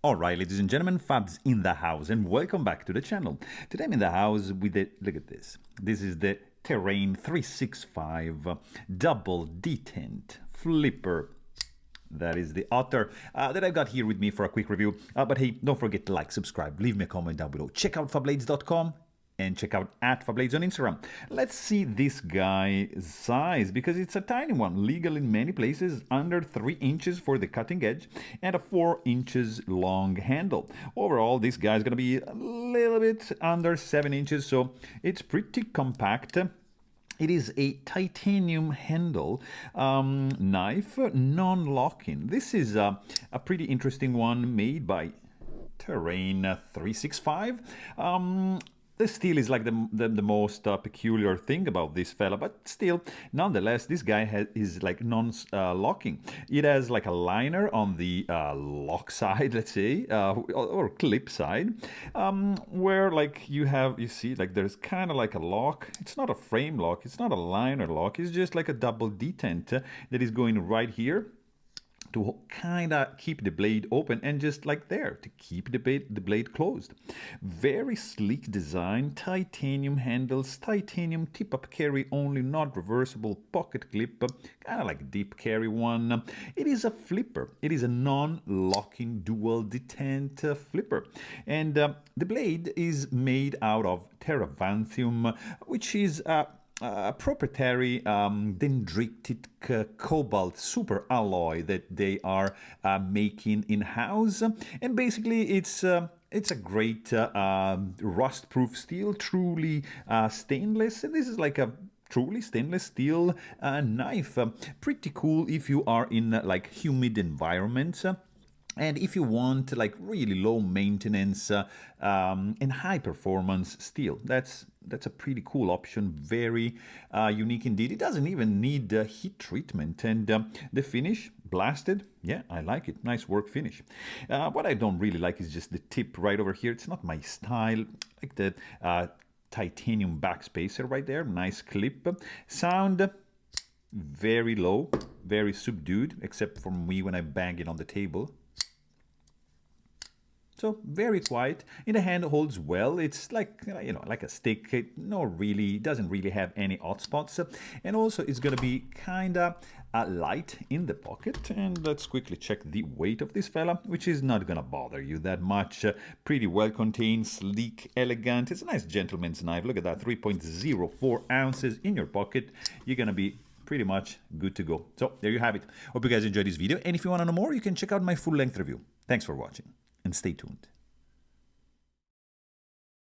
Alright, ladies and gentlemen, Fabs in the house, and welcome back to the channel. Today I'm in the house with the, look at this. This is the Terrain 365 double detent flipper. That is the Otter that I've got here with me for a quick review. But hey, don't forget to like, subscribe, leave me a comment down below. Check out Fablades.com and check out @Fablades on Instagram. Let's see this guy's size, because it's a tiny one, legal in many places, under 3 inches for the cutting edge and a 4 inches long handle. Overall, this guy's gonna be a little bit under 7 inches, so it's pretty compact. It is a titanium handle knife, non-locking. This is a pretty interesting one made by Terrain 365. The steel is like the most peculiar thing about this fella, but still, nonetheless, this guy is like non-locking. It has like a liner on the lock side, let's say, or clip side, where like you see like there's kind of like a lock. It's not a frame lock, it's not a liner lock, it's just like a double detent that is going right here to kind of keep the blade open, and just like there to keep the blade closed. Very sleek design, titanium handles, titanium tip-up carry only, not reversible, pocket clip, kind of like deep carry one. It is a flipper. It is a non-locking dual detent flipper, and the blade is made out of terravanthium, which is proprietary dendritic cobalt super alloy that they are making in-house, and basically it's a great rust-proof steel, truly stainless, and this is like a truly stainless steel knife. Pretty cool if you are in like humid environments. And if you want like really low maintenance and high performance steel, that's a pretty cool option. Very unique indeed. It doesn't even need heat treatment, and the finish, blasted. Yeah, I like it. Nice work finish. What I don't really like is just the tip right over here. It's not my style. Like the titanium backspacer right there. Nice clip. Sound very low, very subdued, except for me when I bang it on the table. So very quiet. In the hand, holds well. It's like, you know, like a stick. It doesn't really have any odd spots. And also it's going to be kind of light in the pocket. And let's quickly check the weight of this fella, which is not going to bother you that much. Pretty well contained, sleek, elegant. It's a nice gentleman's knife. Look at that, 3.04 ounces in your pocket. You're going to be pretty much good to go. So there you have it. Hope you guys enjoyed this video. And if you want to know more, you can check out my full-length review. Thanks for watching, and stay tuned.